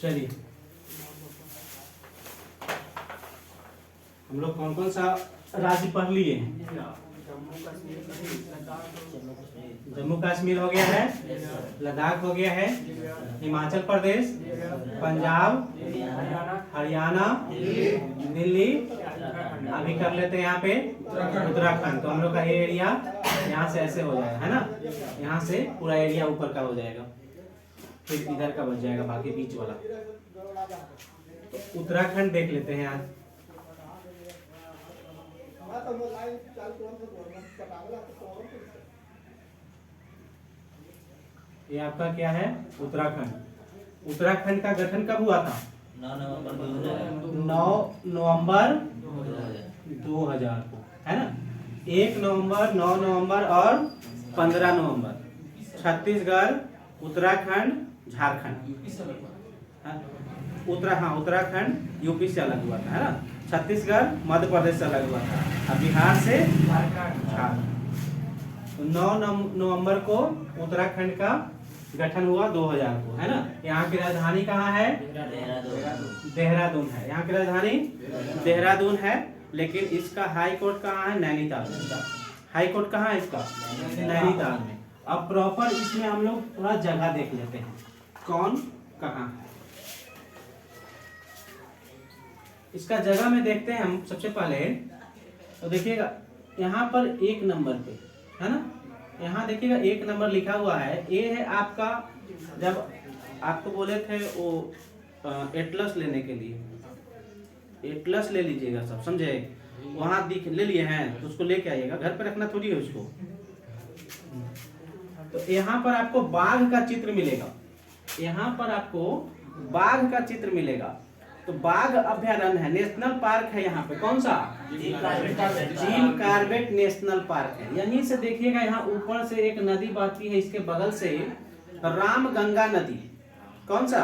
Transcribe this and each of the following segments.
चलिए हम लोग कौन कौन सा राज्य पढ़ लिए हैं? जम्मू कश्मीर हो गया है, लद्दाख हो गया है, हिमाचल प्रदेश, पंजाब, हरियाणा, दिल्ली, अभी कर लेते हैं यहाँ पे उत्तराखंड। तो हम लोग का ये एरिया यहाँ से ऐसे हो जाएगा, है ना, यहाँ से पूरा एरिया ऊपर का हो जाएगा, फिर इधर का बच जाएगा बाकी बीच वाला। तो उत्तराखंड देख लेते हैं आज। ये आपका क्या है? उत्तराखंड। उत्तराखंड का गठन कब हुआ था? 9 नवंबर 2000 को, है ना। 1 नवंबर, 9 नवंबर और 15 नवंबर। छत्तीसगढ़, उत्तराखंड, झारखंड, उत्तराखंड यूपी से अलग हुआ था, है ना। छत्तीसगढ़ मध्य प्रदेश से अलग हुआ था, और बिहार से झारखंड। 9 नवंबर को उत्तराखंड का गठन हुआ 2000 को, है ना। यहाँ की राजधानी कहाँ है? देहरादून है। यहाँ की राजधानी देहरादून है, लेकिन इसका हाई कोर्ट कहाँ है? नैनीताल। हाई कोर्ट कहाँ है इसका? नैनीताल में। अब प्रॉपर इसमें हम लोग थोड़ा जगह देख लेते हैं, कौन कहाँ है। इसका जगह में देखते हैं हम सबसे पहले। तो देखिएगा यहाँ पर 1 नंबर पे, है ना, यहाँ देखिएगा 1 नंबर लिखा हुआ है। ये है आपका, जब आपको बोले थे वो एटलस लेने के लिए, एटलस ले लीजिएगा सब, समझे। वहाँ दिख ले लिए हैं तो उसको लेके आइएगा, घर पे रखना थोड़ी है उसको। तो यहाँ पर आपको बाघ का चित्र मिलेगा, यहाँ पर आपको बाघ का चित्र मिलेगा। तो बाघ अभ्यारण्य है, नेशनल पार्क है यहाँ पे। कौन सा? जिम कॉर्बेट नेशनल पार्क है। यहीं से देखिएगा, यहाँ ऊपर से एक नदी बहती है, इसके बगल से रामगंगा नदी। कौन सा?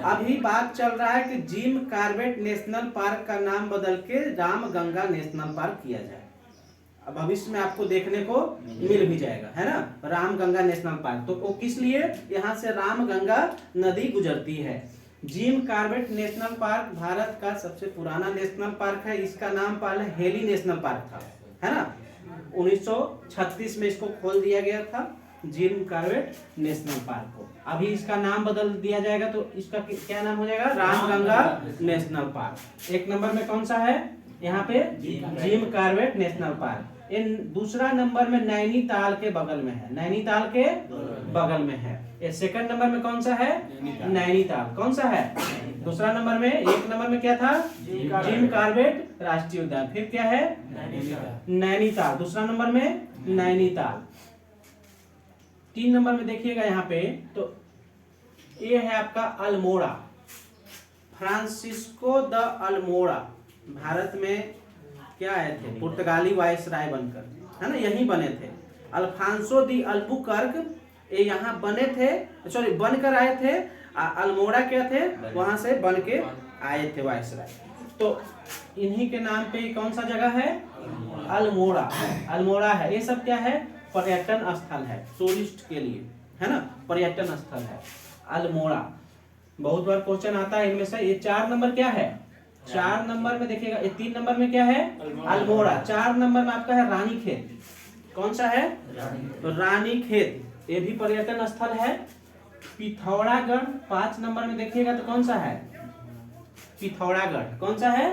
अभी बात चल रहा है कि जिम कॉर्बेट नेशनल पार्क का नाम बदल के रामगंगा नेशनल पार्क किया जाए। अब भविष्य में आपको देखने को मिल भी जाएगा, है ना, रामगंगा नेशनल पार्क। तो वो किस लिए? यहाँ से रामगंगा नदी गुजरती है। Jim Corbett national park Bharat का सबसे पुराना नेशनल पार्क है। इसका नाम पहले हेली नेशनल पार्क था, है ना। 1936 में इसको खोल दिया गया था, जिम कॉर्बेट नेशनल पार्क को। अभी इसका नाम बदल दिया जाएगा, तो इसका क्या नाम हो जाएगा? Ramganga national park. 1 नंबर में कौन सा है? यहाँ पे जिम कॉर्बेट नेशनल पार्क। इन दूसरा नंबर में नैनीताल के बगल में है, नैनीताल के बगल में है। ये 2nd नंबर में कौन सा है? नैनीताल। कौन सा है? दूसरा नंबर में। 1 नंबर में क्या था? जिम कॉर्बेट राष्ट्रीय उद्यान। फिर क्या है? नैनीताल। दूसरा नंबर में नैनीताल। 3 नंबर में देखिएगा यहाँ पे, तो ये है आपका अल्मोड़ा, फ्रांसिस्को द अल्मोड़ा। भारत में क्या आए थे? पुर्तगाली वायसराय बनकर, है ना, यहीं बने थे। अल्फांसो दी अल्बुकर्क ये यहाँ बने थे, सॉरी बनकर आए थे। अल्मोड़ा क्या थे? वहां से बन के आए थे वायसराय। तो इन्हीं के नाम पे कौन सा जगह है? अल्मोड़ा। अल्मोड़ा है। ये सब क्या है? पर्यटन स्थल है, टूरिस्ट के लिए, है ना, पर्यटन स्थल है अल्मोड़ा। बहुत बार क्वेश्चन आता है इनमें से। ये 4 नंबर क्या है? 4 नंबर में देखिएगा, ये 3 नंबर में क्या है? अल्मोड़ा। 4 नंबर में आपका है रानीखेत। कौन सा है? रानीखेत, ये भी पर्यटन स्थल है। पिथौरागढ़ 5 नंबर में देखिएगा, तो कौन सा है? पिथौरागढ़। कौन सा है?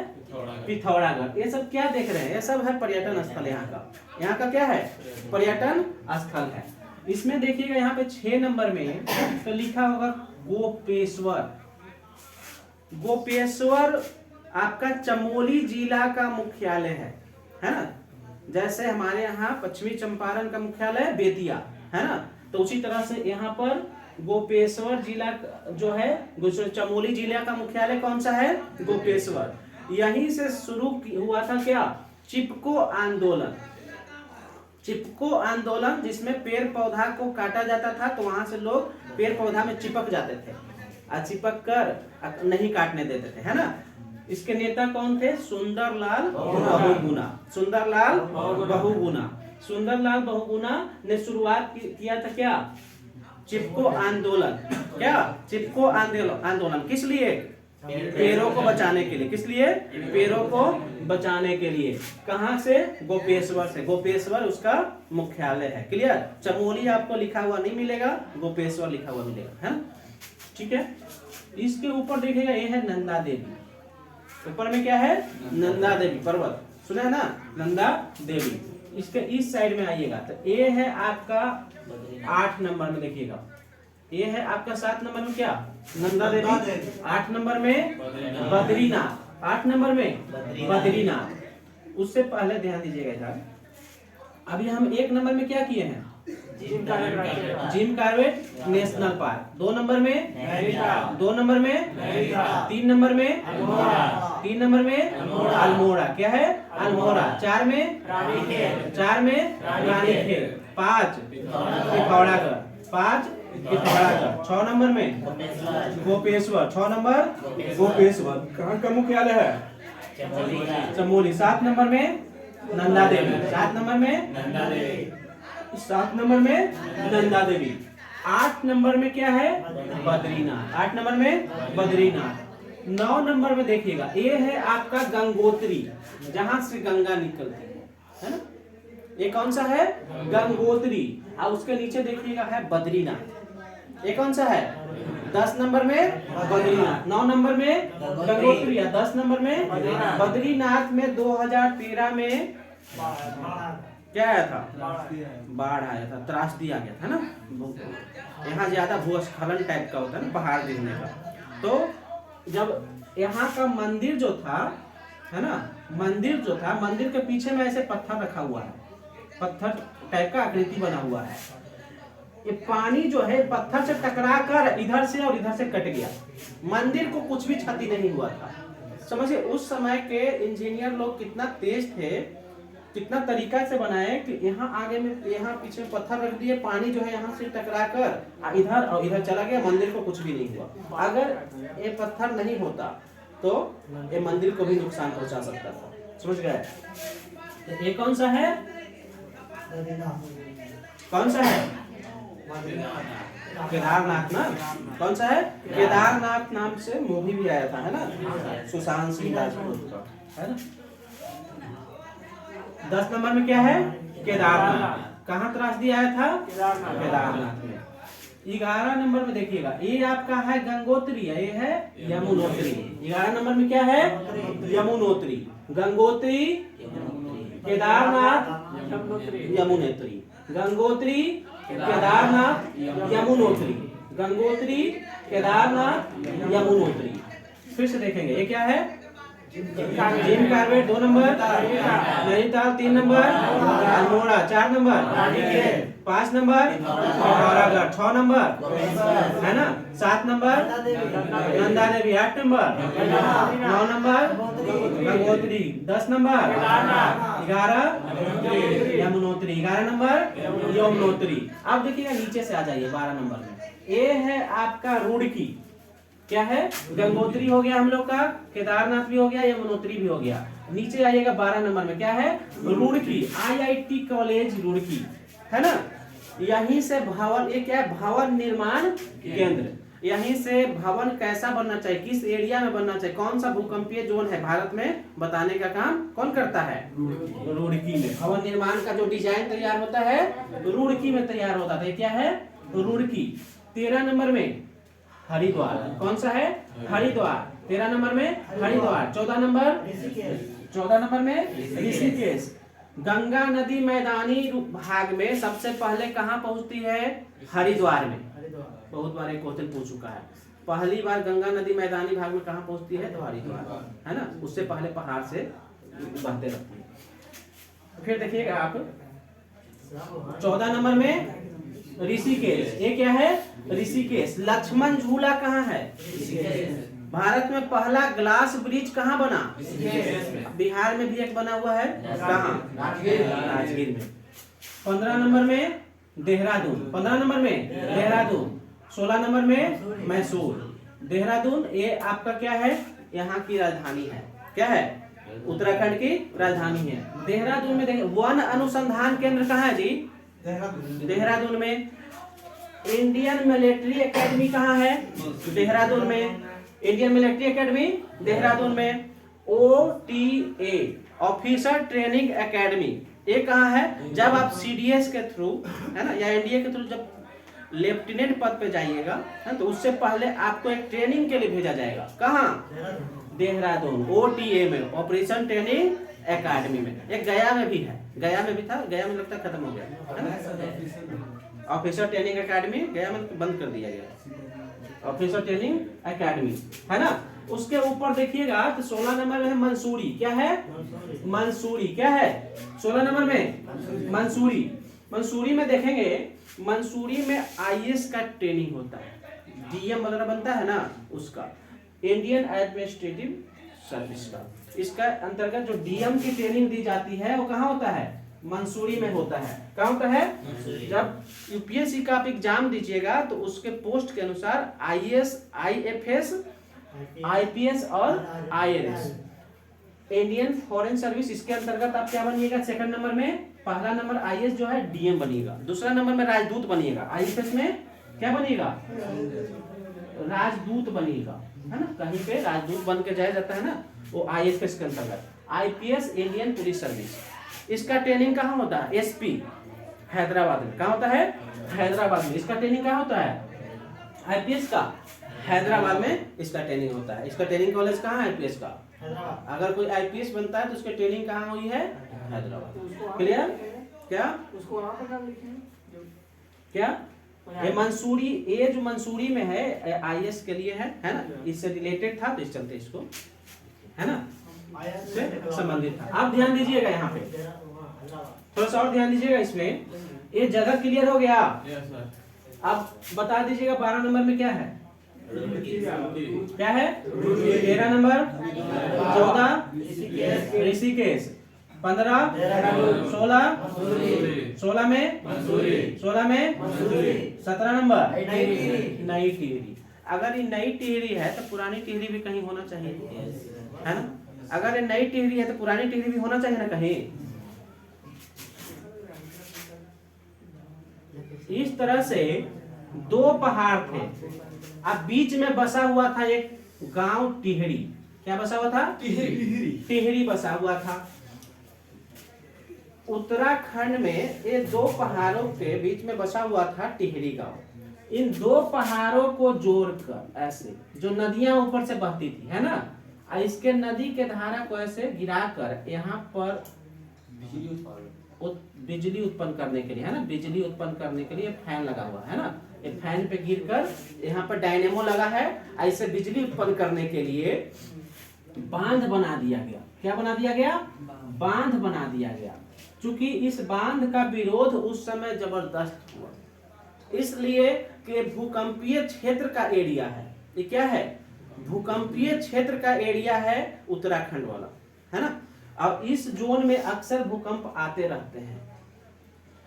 पिथौरागढ़। ये सब क्या देख रहे हैं? ये सब है पर्यटन स्थल। यहाँ का, यहाँ का क्या है? पर्यटन स्थल है। इसमें देखिएगा यहाँ पे 6 नंबर में तो लिखा होगा गोपेश्वर। गोपेश्वर आपका चमोली जिला का मुख्यालय है ना। जैसे हमारे यहाँ पश्चिमी चंपारण का मुख्यालय बेतिया, है ना, तो उसी तरह से यहाँ पर गोपेश्वर जिला जो है, चमोली जिला का मुख्यालय कौन सा है? गोपेश्वर। यहीं से शुरू हुआ था क्या? चिपको आंदोलन। चिपको आंदोलन, जिसमें पेड़ पौधा को काटा जाता था, तो वहां से लोग पेड़ पौधा में चिपक जाते थे, चिपक कर नहीं काटने देते थे, है ना। इसके नेता कौन थे? सुंदरलाल बहुगुणा। सुंदरलाल बहुगुणा। सुंदरलाल बहुगुणा ने शुरुआत किया था क्या? चिपको आंदोलन। क्या चिपको आंदोलन किस लिए? पेड़ों को बचाने के लिए। किस लिए? पेड़ों को बचाने के लिए। कहां से? गोपेश्वर से। गोपेश्वर उसका मुख्यालय है। क्लियर? चमोली आपको लिखा हुआ नहीं मिलेगा, गोपेश्वर लिखा हुआ मिलेगा, है ठीक है। इसके ऊपर देखिएगा, ये है नंदा देवी। ऊपर में क्या है? नंदा देवी पर्वत, सुना है ना, नंदा देवी। इसके इस साइड में आइएगा तो ये है आपका 8 नंबर में, देखिएगा ये है आपका 7 नंबर में क्या? नंदा देवी। 8 नंबर में बद्रीनाथ। 8 नंबर में बद्रीनाथ। उससे पहले ध्यान दीजिएगा साहब, अभी हम 1 नंबर में क्या किए हैं? Jim Corbett national park. 2 number में 2 नंबर में 3 नंबर में 3 नंबर में अल्मोड़ा। क्या है? अल्मोड़ा। 4 में रानीखेत। 5 पिथौरागढ़। 5 पिथौरागढ़। 6 नंबर में गोपेश्वर। 6 नंबर गोपेश्वर। कहाँ का मुख्यालय है? चमोली। 7 नंबर में नंदा देवी। 7 नंबर में नंदा देवी। 8 नंबर में क्या है? बद्रीनाथ। 8 नंबर में बद्रीनाथ। 9 नंबर में देखिएगा, ये है आपका गंगोत्री, जहां से गंगा निकलती है ना। ये कौन सा है? गंगोत्री। और उसके नीचे देखिएगा है बद्रीनाथ। ये कौन सा है? 10 नंबर में बद्रीनाथ। 9 नंबर में गंगोत्री। 10 नंबर में बद्रीनाथ में 2013 में क्या आया था? बाढ़ आया था, त्रासदी आ गया था ना। यहाँ ज्यादा भूस्खलन टाइप का होता है ना, पहाड़ गिरने का। तो जब यहाँ का मंदिर जो था, है ना, मंदिर के पीछे में ऐसे पत्थर रखा हुआ है, पत्थर टाइप का आकृति बना हुआ है। ये पानी जो है पत्थर से टकरा कर इधर से और इधर से कट गया। मंदिर को कुछ भी क्षति नहीं हुआ था। समझिए उस समय के इंजीनियर लोग कितना तेज थे, कितना तरीका से बनाए कि यहाँ आगे में, यहाँ पीछे पत्थर रख दिए, पानी जो है यहाँ से टकरा कर इधर और इधर चला गया, मंदिर को कुछ भी नहीं हुआ। अगर ये पत्थर नहीं होता तो ये मंदिर को भी नुकसान पहुंचा सकता था। समझ गए? तो ये कौन सा है? कौन सा है? केदारनाथ ना। कौन सा है? केदारनाथ नाम से मूवी भी आया था, है ना, सुशांत सिंह राजपूत का, है ना। 10 नंबर में क्या है? केदारनाथ। कहाँ त्रासदी आया था? केदारनाथ में। 11 नंबर में देखिएगा, ये आपका है गंगोत्री, ये है यमुनोत्री। 11 नंबर में क्या है? यमुनोत्री। गंगोत्री, केदारनाथ, यमुनोत्री। गंगोत्री, केदारनाथ, यमुनोत्री। गंगोत्री, केदारनाथ, यमुनोत्री। फिर से देखेंगे, ये क्या है? Jim Corbett 2 number, Nainital 3 number, Almora 4 number, 5 number Pithoragarh, 6 number, है ना, 7 number Nanda Devi, 8 number, 9 number Gangotri, 10 number 11 Yamunotri, 11 number Yamunotri. अब देखिएगा नीचे से आ जाइए 12 नंबर में, ये है आपका रुड़की। क्या है? गंगोत्री हो गया हम लोग का, केदारनाथ भी हो गया, यमुनोत्री भी हो गया। नीचे आइएगा 12 नंबर में, क्या है? रुड़की। IIT कॉलेज रुड़की, है ना। यहीं से भवन, ये क्या है? भवन निर्माण केंद्र। यहीं से भवन कैसा बनना चाहिए, किस एरिया में बनना चाहिए, कौन सा भूकंपीय जोन है भारत में, बताने का काम कौन करता है? रुड़की में। भवन निर्माण का जो डिजाइन तैयार होता है रुड़की में तैयार होता है। क्या है? रुड़की। 13 नंबर में हरिद्वार। कौन सा है? हरिद्वार। 13 नंबर में हरिद्वार। 14 नंबर में ऋषिकेश। गंगा नदी मैदानी भाग में सबसे पहले कहाँ पहुंचती है? हरिद्वार में। बहुत बार एक क्वेश्चन पूछ चुका है, पहली बार गंगा नदी मैदानी भाग में कहाँ पहुंचती है? तो हरिद्वार, है ना। उससे पहले पहाड़ से बहते रहती है। फिर देखिएगा आप 14 नंबर में ऋषिकेश। ये क्या है? ऋषिकेश। लक्ष्मण झूला कहाँ है? भारत में पहला ग्लास ब्रिज कहाँ बना? बिहार में भी एक बना हुआ है, कहाँ? राजगीर में। 15 नंबर में देहरादून। 15 नंबर में देहरादून। 16 नंबर में मैसूर। देहरादून ये आपका क्या है? यहाँ की राजधानी है। क्या है? उत्तराखंड की राजधानी है। देहरादून में देखिए वन अनुसंधान केंद्र कहाँ है जी? देहरादून में। इंडियन मिलिट्री एकेडमी कहाँ है? देहरादून में। इंडियन मिलिट्री एकेडमी देहरादून में। OTA ऑफिसर ट्रेनिंग एकेडमी ये कहाँ है? जब आप CDS के थ्रू है ना या NDA के थ्रू जब लेफ्टिनेंट पद पे जाइएगा है तो उससे पहले आपको एक ट्रेनिंग के लिए भेजा जाएगा। कहाँ? देहरादून OTA में, ऑपरेशन ट्रेनिंग एकेडमी में। एक गया में भी है, गया में भी था, गया में लगता खत्म हो गया है ना। ऑफिसर ट्रेनिंग एकेडमी गया में बंद कर दिया गया, ऑफिसर ट्रेनिंग एकेडमी है ना। उसके ऊपर देखिएगा तो 16 नंबर में है मंसूरी। क्या है? मंसूरी। क्या है 16 नंबर में? मंसूरी। मंसूरी में देखेंगे, मंसूरी में IAS का ट्रेनिंग होता है, DM वगैरह बनता है ना उसका, इंडियन एडमिनिस्ट्रेटिव सर्विस का। इसका अंतर्गत जो DM की ट्रेनिंग दी जाती है वो कहाँ होता है? मंसूरी में होता है। कहाँ होता है? जब UPSC का आप एग्जाम दीजिएगा तो उसके पोस्ट के अनुसार IAS, IFS, IPS और IRS, इंडियन फॉरेन सर्विस, इसके अंतर्गत आप क्या बनिएगा? सेकंड नंबर में पहला नंबर IAS जो है DM बनिएगा, दूसरा नंबर में राजदूत बनिएगा, IFS में क्या बनिएगा? राजदूत बनिएगा है ना। कहीं पे राजदूत बन के जाया जाता है ना, वो IFS के अंतर्गत। IPS इंडियन पुलिस सर्विस, इसका ट्रेनिंग कहाँ होता है? SP हैदराबाद में। कहाँ होता है? हैदराबाद में। इसका ट्रेनिंग कहाँ होता है? IPS का हैदराबाद में इसका ट्रेनिंग होता है। इसका ट्रेनिंग कॉलेज कहाँ है? IPS का। अगर कोई IPS बनता है तो उसकी ट्रेनिंग कहाँ हुई है? हैदराबाद। क्लियर? क्या उसको वहां पर नाम लिखे क्या? ये मंसूरी, ये जो मंसूरी में है IAS के लिए है ना, इससे रिलेटेड था तो इस चलते इसको है ना से संबंधित था। आप ध्यान दीजिएगा यहाँ पे, थोड़ा सा और ध्यान दीजिएगा इसमें। ये जगह क्लियर हो गया? अब बता दीजिएगा 12 नंबर में क्या है? क्या है? 13 नंबर 14 ऋषिकेश, 15 16 में 17 नंबर नई टिहरी। अगर ये नई टिहरी है तो पुरानी टिहरी भी कहीं होना चाहिए है ना। अगर ये नई टिहरी है तो पुरानी टिहरी भी होना चाहिए ना कहीं। इस तरह से दो पहाड़ थे, अब बीच में बसा हुआ था एक गांव टिहरी। क्या बसा हुआ था? टिहरी बसा हुआ था। उत्तराखंड में ये दो पहाड़ों के बीच में बसा हुआ था टिहरी गांव। इन दो पहाड़ों को जोड़कर ऐसे जो नदियां ऊपर से बहती थी है ना, इसके नदी के धारा को ऐसे गिराकर यहाँ पर बिजली उत्पन्न करने के लिए है ना, बिजली उत्पन्न करने के लिए फैन लगा हुआ है ना। ये फैन पे गिरकर यहाँ पर डायनेमो लगा है, ऐसे बिजली उत्पन्न करने के लिए बांध बना दिया गया। क्या बना दिया गया? बांध बना दिया गया। चूंकि इस बांध का विरोध उस समय जबरदस्त हुआ, इसलिए कि भूकंपीय क्षेत्र का एरिया है। ये क्या है? भूकंपीय क्षेत्र का एरिया है उत्तराखंड वाला है ना। अब इस जोन में अक्सर भूकंप आते रहते हैं,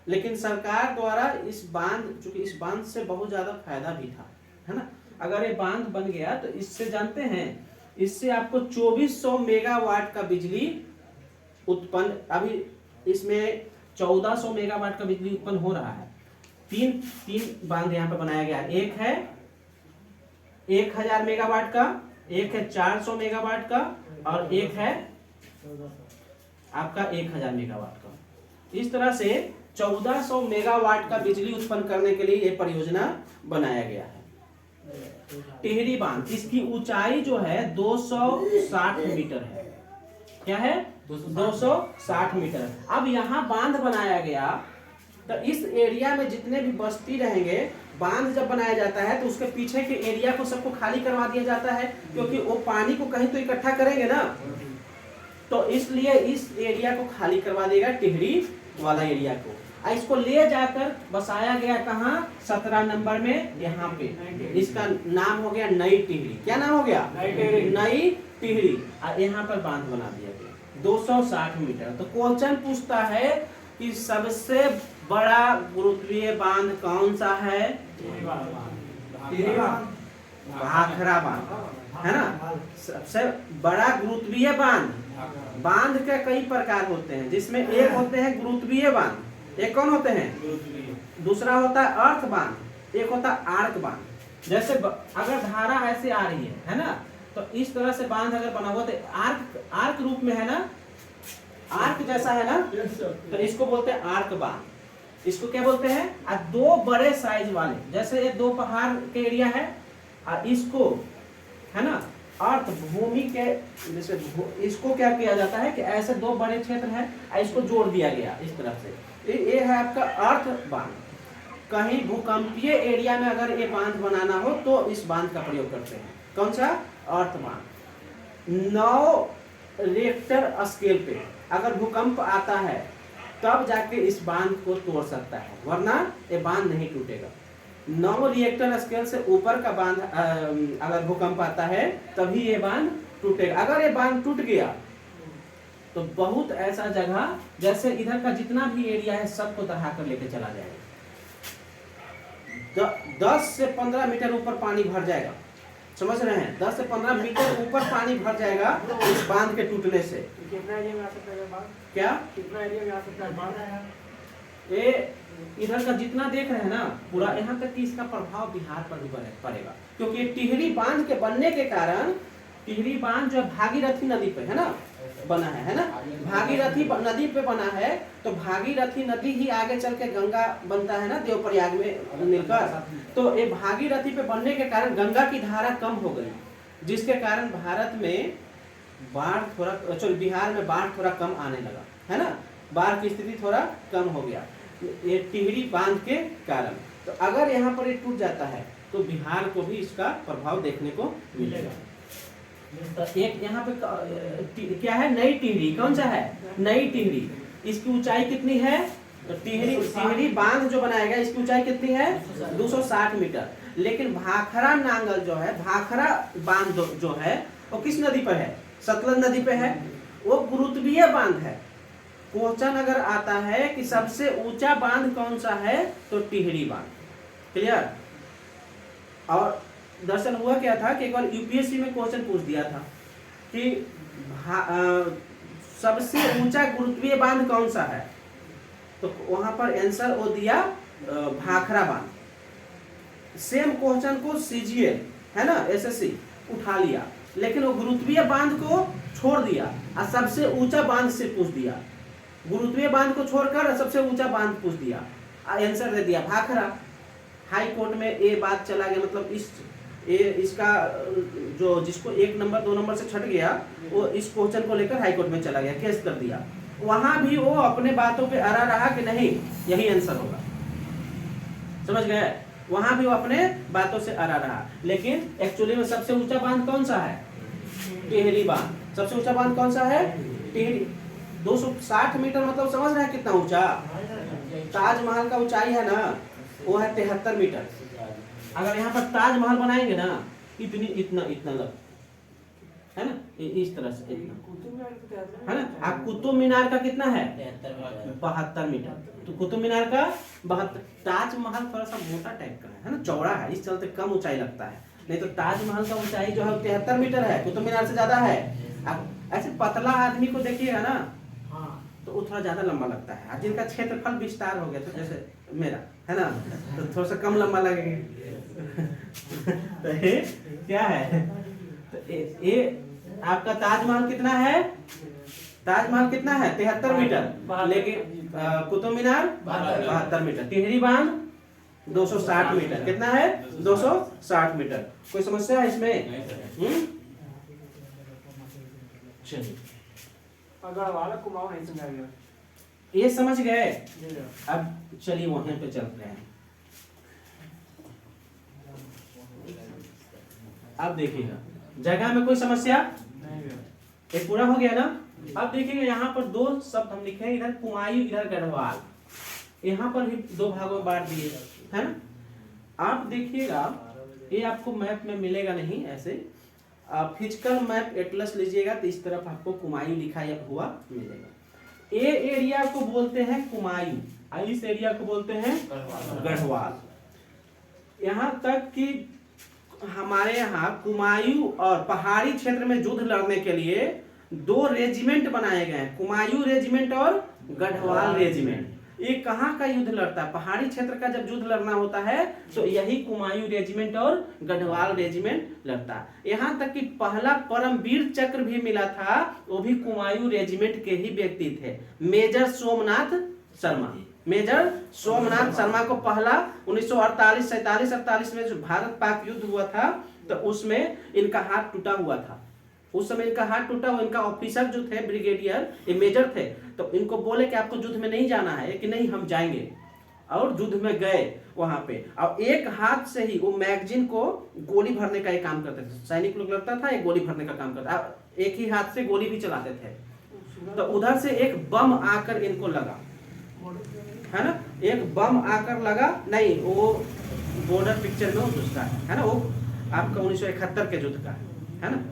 लेकिन सरकार द्वारा इस बांध, चूंकि इस बांध से बहुत ज्यादा फायदा भी था है ना। अगर ये बांध बन गया तो इससे जानते हैं, इससे आपको 2400 मेगावाट का बिजली उत्पन्न, अभी इसमें 1400 मेगावाट का बिजली उत्पन्न हो रहा है। तीन बांध यहाँ पे बनाया गया। एक है 1000 मेगावाट का, एक है 400 मेगावाट का और एक है आपका 1000 मेगावाट का। इस तरह से 1400 मेगावाट का बिजली उत्पन्न करने के लिए यह परियोजना बनाया गया है। टिहरी बांध, इसकी ऊंचाई जो है 260 मीटर है। क्या है? 260 मीटर। अब यहाँ बांध बनाया गया तो इस एरिया में जितने भी बस्ती रहेंगे, बांध जब बनाया जाता है तो उसके पीछे के एरिया को सबको खाली करवा दिया जाता है, क्योंकि वो पानी को कहीं तो इकट्ठा करेंगे ना, तो इसलिए इस एरिया को खाली करवा देगा, टिहरी वाला एरिया को। इसको ले जाकर बसाया गया कहाँ? 17 नंबर में यहाँ पे। इसका नाम हो गया नई टिहरी। क्या नाम हो गया? नई टिहरी। यहाँ पर बांध बना दिया गया 260 मीटर। तो क्वेश्चन पूछता है कि सबसे बड़ा गुरुत्वीय बांध कौन सा है? भाखड़ा बांध है ना। सबसे बड़ा गुरुत्वीय बांध। बांध के कई प्रकार होते हैं, जिसमें एक होते हैं गुरुत्वीय बांध, एक कौन होते हैं? दूसरा होता है अर्थ बांध, एक होता आर्क बांध। जैसे अगर धारा ऐसे आ रही है ना, तो इस तरह से बांध अगर बना हुआ तो आर्क रूप में है ना, आर्क जैसा है ना, तो इसको बोलते हैं आर्क बांध। इसको क्या बोलते हैं? दो बड़े साइज वाले, जैसे ये दो पहाड़ के एरिया है और इसको है ना अर्थ भूमि के, जैसे इसको क्या किया जाता है कि ऐसे दो बड़े क्षेत्र है, इसको जोड़ दिया गया इस तरह से। ये है आपका अर्थ बांध। कहीं भूकंपीय एरिया में अगर ये बांध बनाना हो तो इस बांध का प्रयोग करते हैं। कौन सा? अर्थ बांध। 9 रिक्टर स्केल पे अगर भूकंप आता है तब जाके इस बांध को तोड़ सकता है, वरना ये बांध नहीं टूटेगा। 9 रिएक्टर स्केल से ऊपर का बांध अगर भूकंप आता है तभी ये बांध टूटेगा। अगर ये बांध टूट गया तो बहुत ऐसा जगह, जैसे इधर का जितना भी एरिया है सबको दहा कर लेके चला जाएगा। 10 से 15 मीटर ऊपर पानी भर जाएगा, समझ रहे हैं? 10 से 15 मीटर ऊपर पानी भर जाएगा इस बांध के टूटने से। कितना एरिया में आ सकता है बांध? क्या कितना एरिया में आ सकता है बांध? ये इधर का जितना देख रहे हैं ना पूरा, यहाँ तक कि इसका प्रभाव बिहार पर भी पड़ेगा, क्योंकि टिहरी बांध के बनने के कारण, टिहरी बांध जो भागीरथी नदी पे है ना बना है ना, भागीरथी नदी पे बना है, तो भागीरथी नदी ही आगे चल के गंगा बनता है ना देवप्रयाग में मिलकर। तो ये भागीरथी पे बनने के कारण गंगा की धारा कम हो गई, जिसके कारण भारत में बाढ़ थोड़ा, बिहार में बाढ़ थोड़ा कम आने लगा है ना, बाढ़ की स्थिति थोड़ा कम हो गया ये टिहरी बांध के कारण। तो अगर यहाँ पर ये टूट जाता है तो बिहार को भी इसका प्रभाव देखने को मिलेगा। तो एक यहाँ पे क्या है? नई टिहरी। कौन सा है? नई टिहरी। इसकी ऊंचाई कितनी है? तो टिहरी बांध जो बनाएगा इसकी ऊंचाई कितनी है? 260 मीटर। लेकिन भाखरा नांगल जो है, भाखरा बांध जो है वो किस नदी पर है? सतलज नदी पे है। वो गुरुत्वीय बांध है। क्वेश्चन अगर आता है कि सबसे ऊंचा बांध कौन सा है, तो टिहरी बांध। क्लियर? और दरअसल हुआ क्या था कि एक बार यूपीएससी में क्वेश्चन पूछ दिया था कि सबसे ऊंचा गुरुत्वीय बांध कौन सा है, तो वहां पर आंसर वो दिया भाखरा बांध। सेम क्वेश्चन को सीजीएल है ना, एसएससी उठा लिया, लेकिन वो गुरुत्वीय बांध को छोड़ दिया और सबसे ऊंचा बांध से पूछ दिया। गुरुत्वीय बांध को छोड़कर सबसे ऊंचा बांध पूछ दिया, आंसर दे दिया भाखरा। हाई कोर्ट में ये बात चला गया, मतलब इसका जो जिसको 1 नंबर 2 नंबर से छट गया वो इस क्वेश्चन को लेकर हाई कोर्ट में चला गया, केस कर दिया। वहां भी वो अपने बातों पे अड़ा रहा कि नहीं यही आंसर होगा, समझ गए? वहां भी वो अपने बातों से अड़ा रहा, लेकिन एक्चुअली में सबसे ऊंचा बांध कौन सा है? टिहरी बांध। सबसे ऊंचा बांध कौन सा है? टिहरी। 260 मीटर, मतलब समझ रहे हैं कितना ऊंचा? ताजमहल का ऊंचाई है ना वो है 73 मीटर। अगर यहाँ पर ताजमहल बनाएंगे ना इतना लग है ना, इस तरह से इतना है ना। कुतुब मीनार का कितना है? 72 मीटर। तो कुतुब मीनार का 72। ताजमहल थोड़ा सा मोटा टाइप का है ना, चौड़ा है, इस चलते कम ऊंचाई लगता है। नहीं तो ताजमहल का ऊंचाई जो है 73 मीटर है, कुतुब मीनार से ज्यादा है। अब ऐसे पतला आदमी को देखिएगा ना तो वो थोड़ा ज्यादा लंबा लगता है, और जिनका क्षेत्रफल विस्तार हो गया, तो जैसे मेरा है ना, तो थोड़ा सा कम लंबा लगेगा। तो ये क्या है? तो ये आपका ताजमहल कितना है? ताजमहल कितना है? 73 मीटर। लेकिन कुतुब मीनार 72 मीटर। टिहरी बांध 260 मीटर। कितना है? 260 मीटर। कोई समस्या है इसमें? चलिए, अगर वाला कुमाऊं नहीं समझा गया, ये समझ गए? अब चलिए वहां पे चलते हैं। अब देखिएगा जगह में कोई समस्या ये पूरा हो गया ना। अब देखिएगा यहाँ पर 2 शब्द हम लिखे हैं, इधर कुमायूं इधर गढ़वाल। यहाँ पर भी 2 भागों में बांट दिए है ना। आप देखिएगा ये आपको मैप में मिलेगा नहीं, ऐसे आप फिजिकल मैप एटलस लीजिएगा तो इस तरफ आपको कुमायूं लिखा हुआ मिलेगा। ये एरिया को बोलते हैं कुमायूं और इस एरिया को बोलते हैं गढ़वाल। यहाँ तक कि हमारे यहाँ कुमायूं और पहाड़ी क्षेत्र में युद्ध लड़ने के लिए 2 रेजिमेंट बनाए गए हैं, कुमायूं रेजिमेंट और गढ़वाल रेजिमेंट। ये कहाँ का युद्ध लड़ता है? पहाड़ी क्षेत्र का जब युद्ध लड़ना होता है तो यही कुमायूं रेजिमेंट और गढ़वाल रेजिमेंट लड़ता है। यहाँ तक कि पहला परमवीर चक्र भी मिला था, वो भी कुमायूं रेजिमेंट के ही व्यक्ति थे, मेजर सोमनाथ शर्मा। मेजर सोमनाथ शर्मा को पहला 1948 में जो भारत पाक युद्ध हुआ था तो उसमें इनका हाथ टूटा हुआ था। उस समय इनका हाथ टूटा हुआ, इनका ऑफिसर जो थे ब्रिगेडियर, ये मेजर थे, तो इनको बोले कि आपको युद्ध में नहीं जाना है, कि नहीं हम जाएंगे, और युद्ध में गए वहां पे। और एक हाथ से ही वो मैगजीन को गोली भरने का ही काम करते थे, सैनिक लोग लगता था, एक गोली भरने का काम करता, एक ही हाथ से गोली भी चलाते थे। तो उधर से एक बम आकर इनको लगा, है ना, एक बम आकर लगा, नहीं वो बॉर्डर पिक्चर में वो दूसरा है ना, वो आपका 1971 के युद्ध का है ना।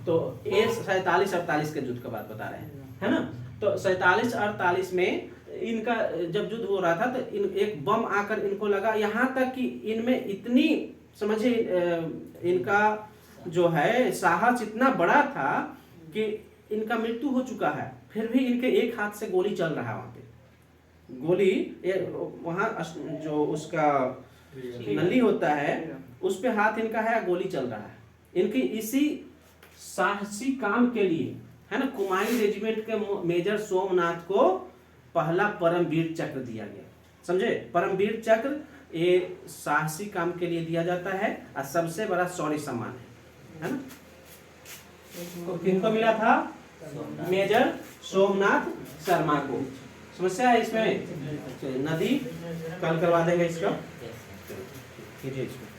तो ये 47-48 के युद्ध का बात बता रहे हैं, है ना। तो 47-48 में इनका जब युद्ध हो रहा था तो एक बम आकर इनको लगा, यहाँ तक कि इनमें इतनी समझिए इनका जो है साहस इतना बड़ा था कि इनका मृत्यु हो चुका है, फिर भी इनके एक हाथ से गोली चल रहा है। वहां पे गोली वहां जो उसका नली होता है उस पे हाथ इनका है, गोली चल रहा है। इनकी इसी साहसी काम के लिए, है ना, कुमायूं रेजिमेंट के मेजर सोमनाथ को पहला परमवीर चक्र दिया गया। समझे, परमवीर चक्र ये साहसी काम के लिए दिया जाता है और सबसे बड़ा शौर्य सम्मान है ना। तो किनको मिला था? मेजर सोमनाथ शर्मा को। समस्या है इसमें? नदी कल करवा देंगे इसका, कीजिए इसको।